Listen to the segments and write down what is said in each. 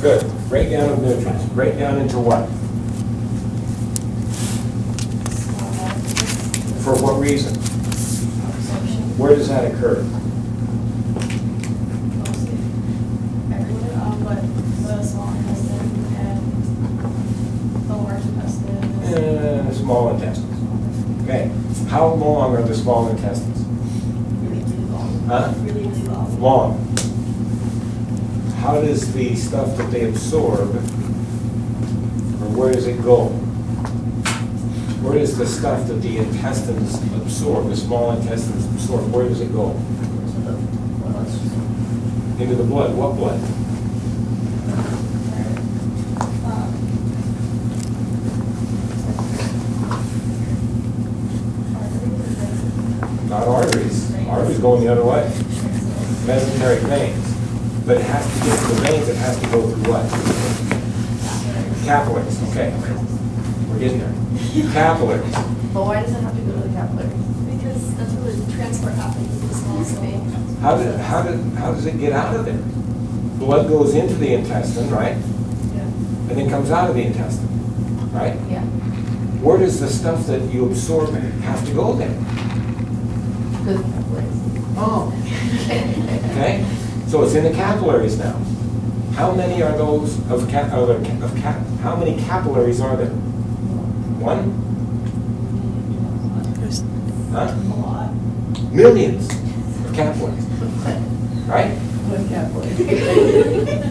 Good. Breakdown of nutrients. Breakdown into what? For what reason? Where does that occur? But the small intestine and the large intestine. Small intestines. Okay. How long are the small intestines? Really, really long. Huh? Really, really long. Long. How does the stuff that they absorb, or where does it go? Where does the stuff that the intestines absorb, the small intestines absorb, where does it go? Into the blood. What blood? Not arteries. Arteries going the other way. Mesenteric veins. But it has to get to the veins, it has to go through what? Capillaries. Okay. We're getting there. Capillaries. But why does it have to go to the capillaries? Because that's where the transport happens in the small vein. How does it get out of there? Blood goes into the intestine, right? Yeah. And then comes out of the intestine, right? Yeah. Where does the stuff that you absorb have to go then? Go to the capillaries. Oh. Okay? So it's in the capillaries now. How many are those how many capillaries are there? One? Huh? A lot. Millions of capillaries. Right? One capillary.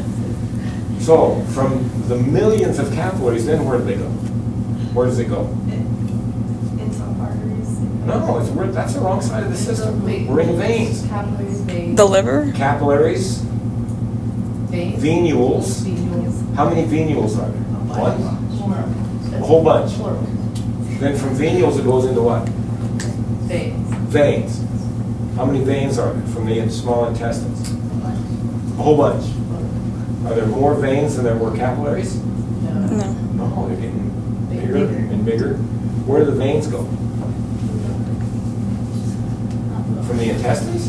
So from the millions of capillaries, then where do they go? Where does it go? Into arteries. No, that's the wrong side of the system. Wait. We're in veins. Capillaries, veins. The liver? Capillaries, Veins. venules. Venules. How many venules are there? One? More. A whole bunch. Plural. Then from venules it goes into what? Veins. Veins. How many veins are there from the small intestines? A whole bunch. Are there more veins than there were capillaries? No. No. No, they're getting bigger Bigger. and bigger. Where do the veins go? From the intestines?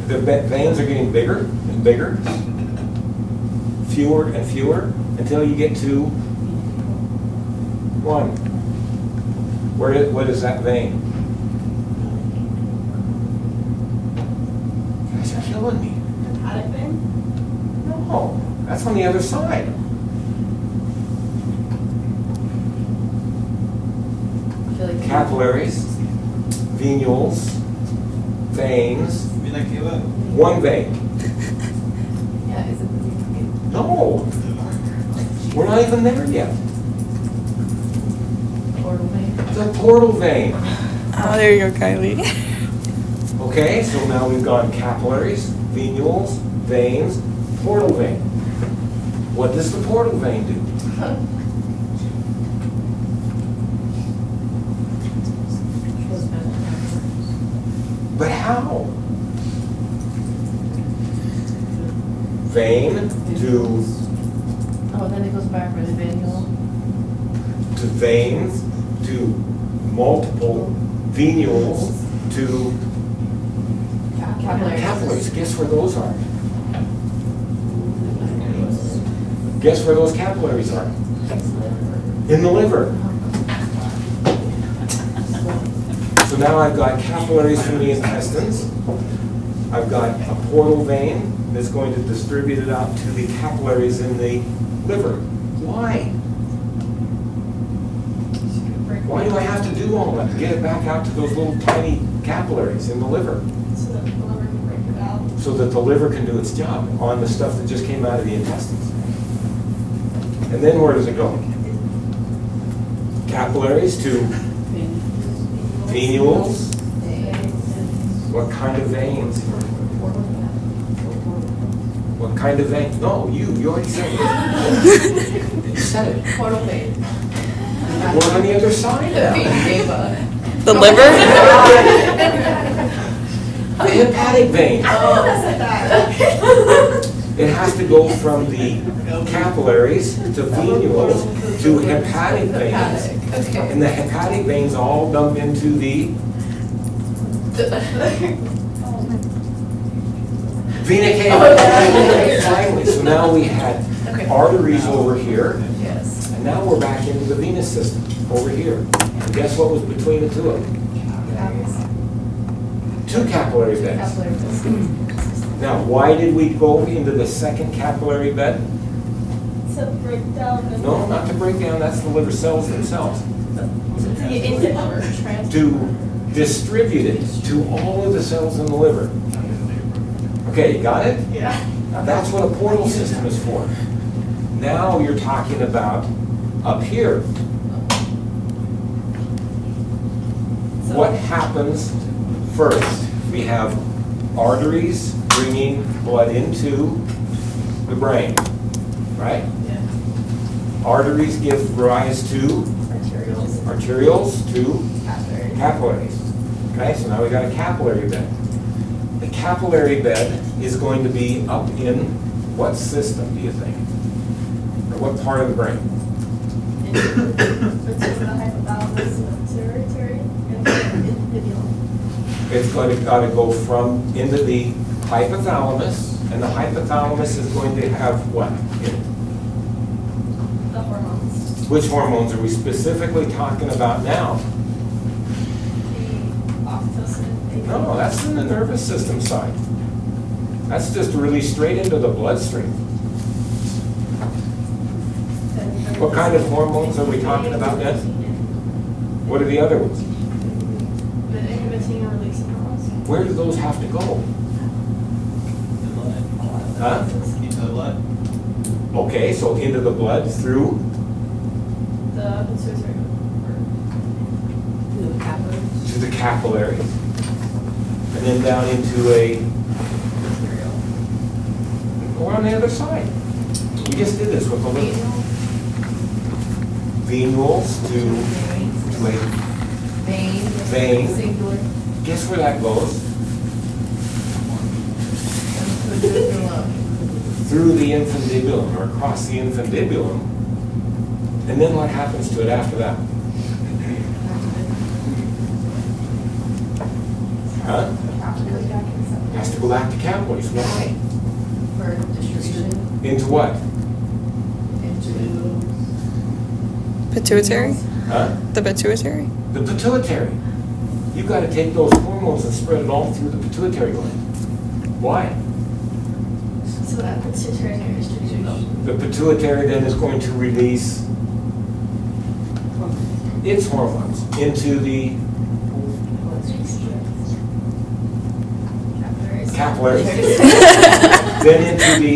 The veins are getting bigger and bigger, fewer and fewer, until you get to one. What is that vein? You guys are killing me. Hepatic vein. No, that's on the other side. I feel like Capillaries, venules, veins, one vein. Yeah, is it the vein? No, we're not even there yet. Portal vein? The portal vein. Oh, there you go, Kylie. Okay, so now we've gone capillaries, venules, veins, portal vein. What does the portal vein do? But how? Vein to Oh, then it goes back for the venule. veins to multiple venules to Capillaries. capillaries. Guess where those are? Guess where those capillaries are? In the liver. So now I've got capillaries from the intestines. I've got a portal vein that's going to distribute it out to the capillaries in the liver. Why? Why do I have to do all that to get it back out to those little tiny capillaries in the liver? So that the liver can break it out. So that the liver can do its job on the stuff that just came out of the intestines. And then where does it go? Capillaries to venules. What kind of veins? What kind of vein? No, you already said it. You said it. Portal vein. We're on the other side now. The liver? The hepatic vein. Oh, that's like that. It has to go from the capillaries to venules to hepatic veins. Okay. And the hepatic veins all dump into the Vena cava. Oh, yeah. Finally, so now we had Okay. arteries over here, Yes. and now we're back into the venous system over here. And guess what was between the two of them? Two capillary beds. Capillary system. Now, why did we go into the second capillary bed? To break down the. No, not to break down, that's the liver cells themselves. To get into the. To distribute it to all of the cells in the liver. Okay, you got it? Yeah. That's what a portal system is for. Now you're talking about up here. What happens first? We have arteries bringing blood into the brain, right? Yeah. Arteries give rise to Arterioles. arterioles to Capillary. capillaries. Okay, so now we got a capillary bed. The capillary bed is going to be up in what system, do you think? Or what part of the brain? Between the hypothalamus and the pituitary and the infundibulum. It's going to got to go from into the hypothalamus, and the hypothalamus is going to have what in it? The hormones. Which hormones are we specifically talking about now? The oxytocin. No, that's in the nervous system side. That's just really straight into the bloodstream. What kind of hormones are we talking about then? What are the other ones? The inhibiting and releasing hormones. Where do those have to go? Huh? Into the blood? Okay, so into the blood through, The pituitary. to the capillaries, and then down into a, or on the other side. We just did this with the little venules to a, Vein. Vein. Singular. guess where that goes? Through the infundibulum, or across the infundibulum. And then what happens to it after that? Huh? Has to go back to capillaries. Why? For distribution Into what? into. Pituitary? Huh? The pituitary? The pituitary. You've got to take those hormones and spread it all through the pituitary gland. Why? So that pituitary distribution. The pituitary then is going to release its hormones into the Capillaries. capillaries, then into the,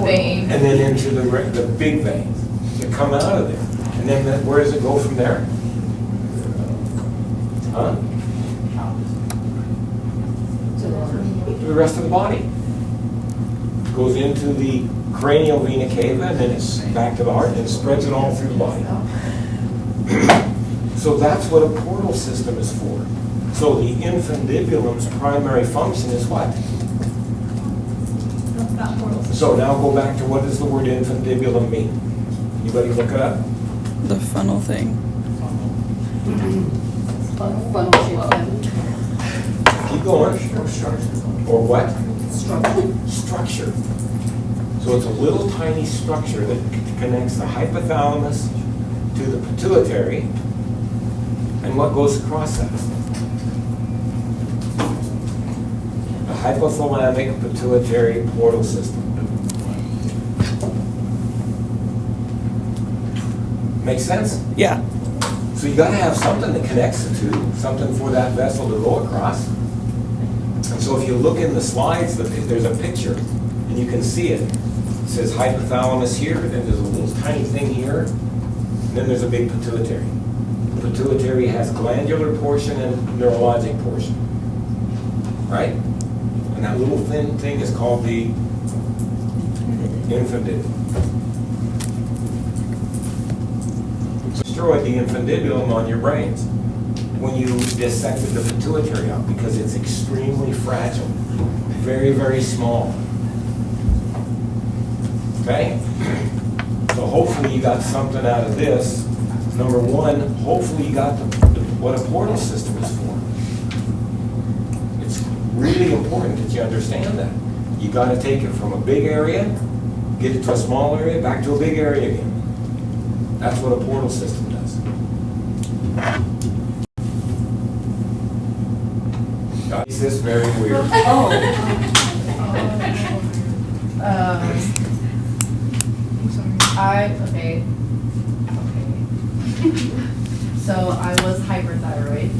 Vein. and then into the big veins that come out of there. And then where does it go from there? Huh? To the rest of the body. Goes into the cranial vena cava, and then it's back to the heart, and it spreads it all through the body. So that's what a portal system is for. So the infundibulum's primary function is what? That portal. So now go back to what does the word infundibulum mean? Anybody look it up? The funnel thing. Keep going. Or what? Structure. So it's a little tiny structure that connects the hypothalamus to the pituitary. And what goes across that? The hypothalamic pituitary portal system. Make sense? Yeah. So you gotta have something that connects the two, something for that vessel to go across. And so if you look in the slides, there's a picture, and you can see it. It says hypothalamus here, then there's a little tiny thing here, and then there's a big pituitary. The pituitary has glandular portion and neurologic portion, right? And that little thin thing is called the infundibulum. Destroyed the infundibulum on your brains when you dissected the pituitary out because it's extremely fragile, very, very small. Okay? So hopefully you got something out of this. Number one, hopefully you got what a portal system is for. really important that you understand that. You gotta take it from a big area, get it to a small area, back to a big area again. That's what a portal system does. Is this very weird? Okay. So I was hyperthyroid.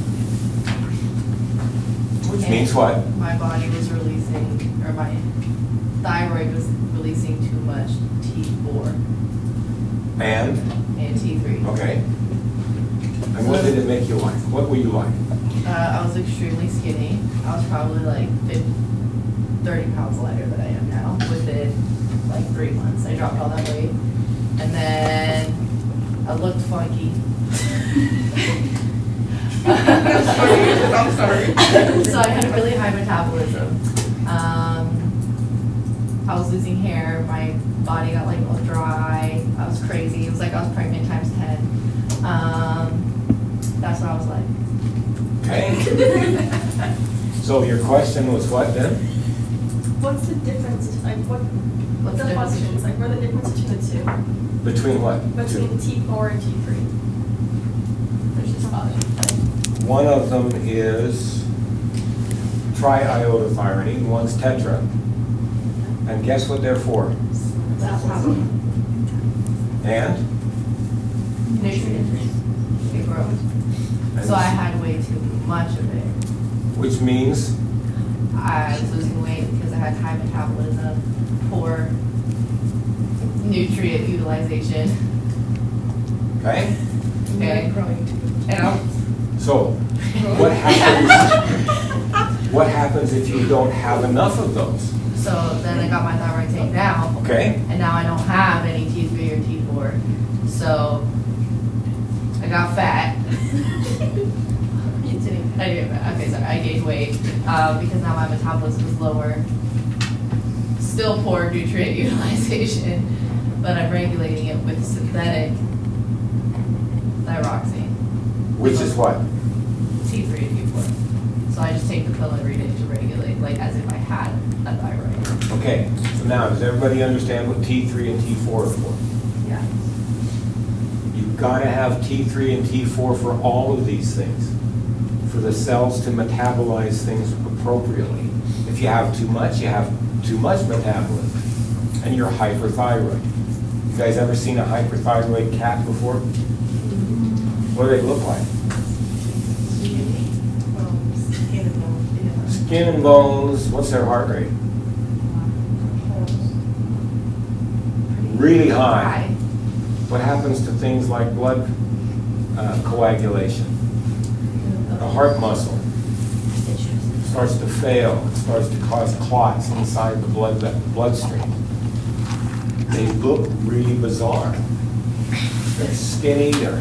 Which means what? My body was releasing, or my thyroid was releasing too much T4 And? and T3. Okay. And what did it make you like? What were you like? I was extremely skinny. I was probably like 30 pounds lighter than I am now within like 3 months. I dropped all that weight. And then I looked funky. I'm sorry. So I had a really high metabolism. I was losing hair. My body got like all dry. I was crazy. It was like I was pregnant times 10. That's what I was like. Okay. So your question was what then? What's the difference, like, what's the difference? functions, like, what are the difference between the two? Between what? Between T4 and T3? There's just five. One of them is triiodothyronine, one's tetra. And guess what they're for? That's how. And? Nutrients. It grows. So I had way too much of it. Which means? I was losing weight because I had high metabolism, poor nutrient utilization. Okay? Okay. And I'm So what happens? What happens if you don't have enough of those? so then I got my thyroid taken out, Okay? and now I don't have any T3 or T4. So I got fat. I gained weight because now my metabolism is lower. Still poor nutrient utilization, but I'm regulating it with synthetic thyroxine, Which is what? T3 and T4. So I just take the pill every day to regulate, like as if I had a thyroid. Okay, so now does everybody understand what T3 and T4 are for? Yeah. You've got to have T3 and T4 for all of these things, for the cells to metabolize things appropriately. If you have too much, you have too much metabolism, and you're hyperthyroid. You guys ever seen a hyperthyroid cat before? What do they look like? Skin and bones. What's their heart rate? Really high. What happens to things like blood coagulation? The heart muscle starts to fail. It starts to cause clots inside the bloodstream. They look really bizarre. They're skinny. Their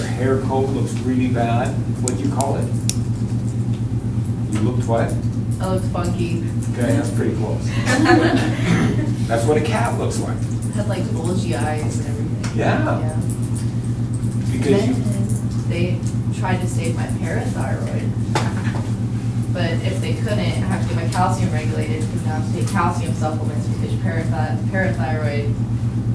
hair coat looks really bad. What'd you call it? You looked what? I looked funky. Okay, that's pretty close. That's what a cat looks like. Had like bulgy eyes and everything. Yeah. Because you, They tried to save my parathyroid, but if they couldn't, I have to get my calcium regulated because now I have to take calcium supplements because parathyroid.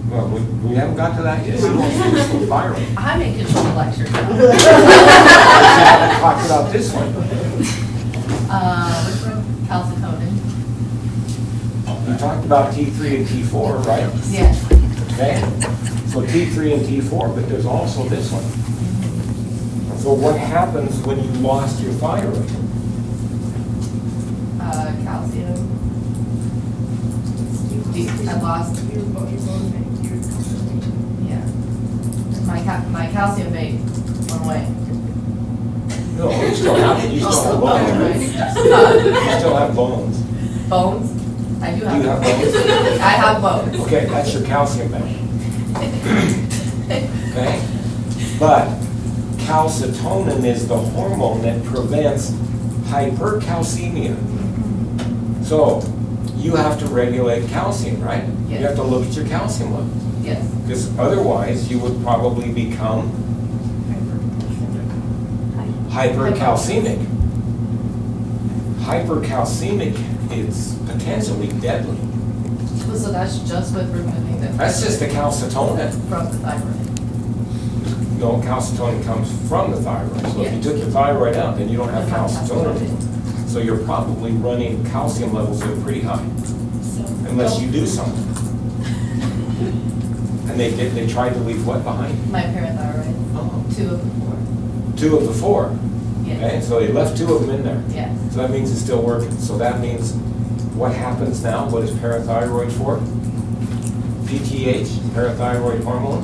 well, we haven't got to that yet. You won't finish with thyroid. I'm in control of the lecture now. We haven't talked about this one. Calcitonin. You talked about T3 and T4, right? Yeah. Okay? So T3 and T4, but there's also this one. So what happens when you lost your thyroid? Calcium. I lost. Yeah. My calcium vein went away. No, you still have it. You still have bones. You still have bones. Bones? I do Do have. you have bones? I have bones. Okay, that's your calcium vein. Okay? But calcitonin is the hormone that prevents hypercalcemia. So you have to regulate calcium, right? Yes. You have to look at your calcium levels. Yes. Because otherwise you would probably become hypercalcemic. Hypercalcemic is potentially deadly. So that's just with removing the. That's just the calcitonin. From the thyroid. No, calcitonin comes from the thyroid. So if you Yeah. took your thyroid out, then you don't have It's not calcitonin. calcitonin. So you're probably running calcium levels that are pretty high, So unless you do something. And they tried to leave what behind? My parathyroid, Oh. 2 of the 4. 2 of the 4. Okay, Yes. so they left 2 of them in there. Yes. So that means it's still working. So that means what happens now? What is parathyroid for? PTH, parathyroid hormone.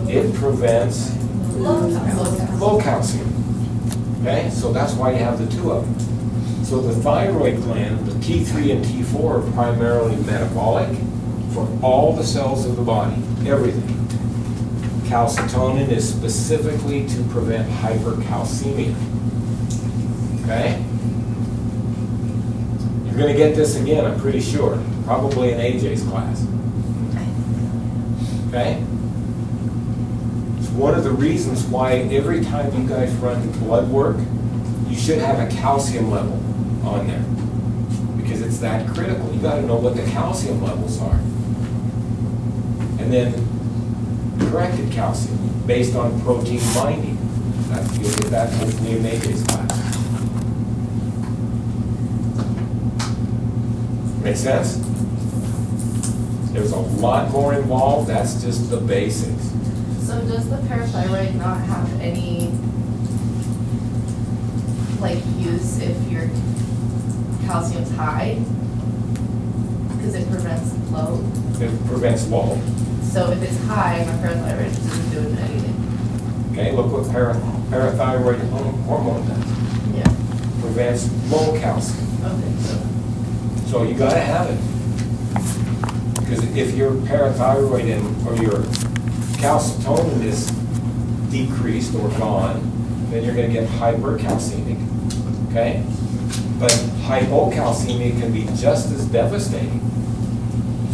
It prevents low calcium. Okay, so that's why you have the 2 of them. So the thyroid gland, the T3 and T4 are primarily metabolic for all the cells of the body, everything. Calcitonin is specifically to prevent hypercalcemia. Okay? You're going to get this again, I'm pretty sure, probably in AJ's class. Okay? It's one of the reasons why every time you guys run blood work, you should have a calcium level on there. Because it's that critical. You got to know what the calcium levels are. And then corrected calcium based on protein binding. You'll get that hopefully in AJ's class. Make sense? There's a lot more involved. That's just the basics. So does the parathyroid not have any, like, use if your calcium's high? Because it prevents low. It prevents low. So if it's high, my parathyroid isn't doing anything. Okay, look what parathyroid hormone does. Yeah. Prevents low calcium. Okay, so. So you gotta have it. Because if your parathyroid or your calcitonin is decreased or gone, then you're gonna get hypercalcemic, okay? But hypocalcemia can be just as devastating.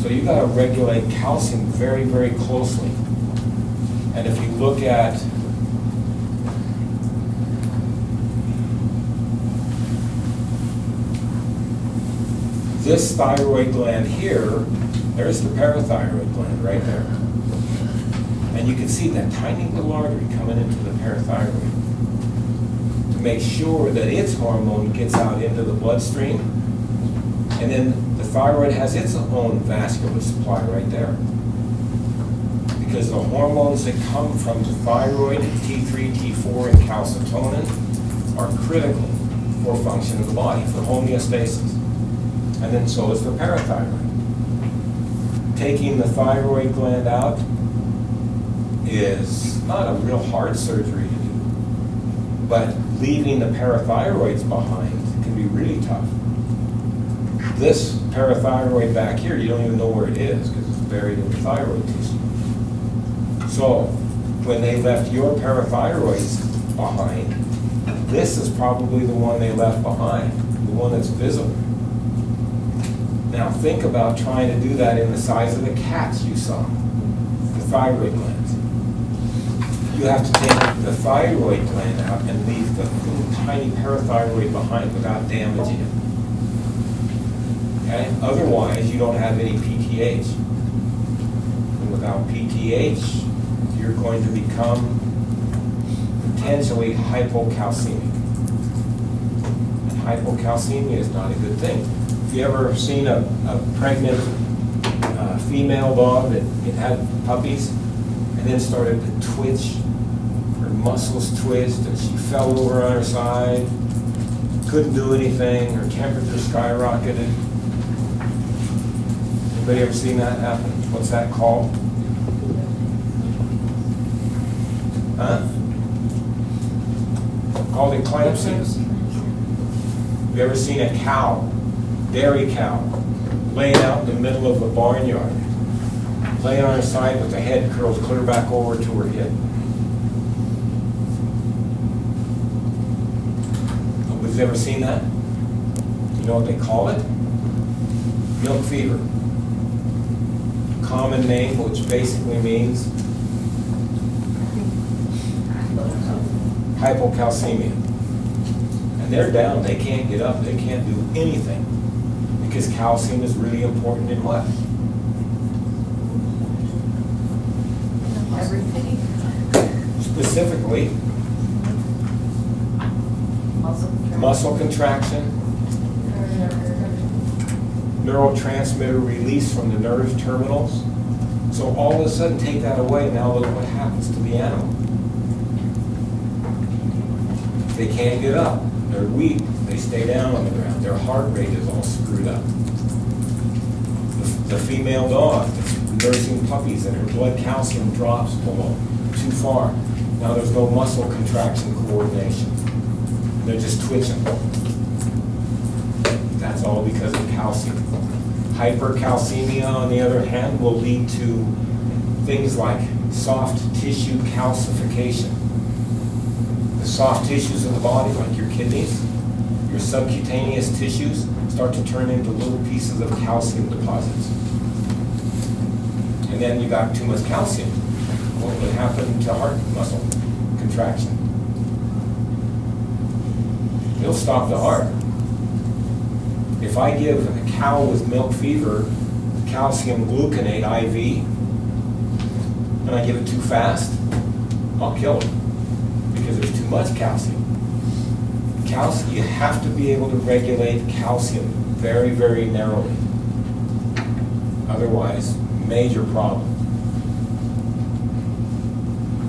So you gotta regulate calcium very, very closely. And if you look at this thyroid gland here, there's the parathyroid gland right there. And you can see that tiny little artery coming into the parathyroid to make sure that its hormone gets out into the bloodstream. And then the thyroid has its own vascular supply right there. Because the hormones that come from the thyroid, T3, T4, and calcitonin, are critical for function of the body, for homeostasis. And then so is the parathyroid. Taking the thyroid gland out is not a real hard surgery to do, but leaving the parathyroids behind can be really tough. This parathyroid back here, you don't even know where it is because it's buried in the thyroid tissue. So when they left your parathyroids behind, this is probably the one they left behind, the one that's visible. Now think about trying to do that in the size of the cats you saw, the thyroid glands. You have to take the thyroid gland out and leave the little tiny parathyroid behind without damaging it. Okay? Otherwise, you don't have any PTH. And without PTH, you're going to become potentially hypocalcemic. And hypocalcemia is not a good thing. Have you ever seen a pregnant female dog that it had puppies and then started to twitch? Her muscles twitched and she fell over on her side, couldn't do anything, her temperature skyrocketed. Anybody ever seen that happen? What's that called? Huh? Called eclampsia. Have you ever seen a cow, dairy cow, laying out in the middle of a barnyard, laying on her side with the head curled clear back over to her hip? Nobody's ever seen that? You know what they call it? Milk fever. Common name, which basically means hypocalcemia. And And they're down, they can't get up, they can't do anything. Because calcium is really important in what? Everything. Specifically, muscle contraction, neurotransmitter release from the nerve terminals. So all of a sudden, take that away, now look what happens to the animal. They can't get up, they're weak, they stay down on the ground, their heart rate is all screwed up. The female dog that's nursing puppies and her blood calcium drops below, too far. Now there's no muscle contraction coordination. They're just twitching. That's all because of calcium. Hypercalcemia, on the other hand, will lead to things like soft tissue calcification. The soft tissues in the body, like your kidneys, your subcutaneous tissues, start to turn into little pieces of calcium deposits. And then you got too much calcium. What would happen to heart muscle contraction? It'll stop the heart. If I give a cow with milk fever calcium gluconate IV, and I give it too fast, I'll kill it because there's too much calcium. Calcium, you have to be able to regulate calcium very, very narrowly. Otherwise, major problem.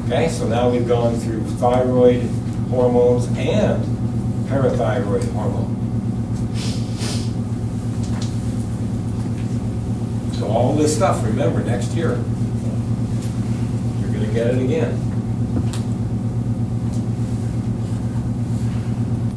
Okay, so now we've gone through thyroid hormones and parathyroid hormone. So all this stuff, remember, next year, you're going to get it again.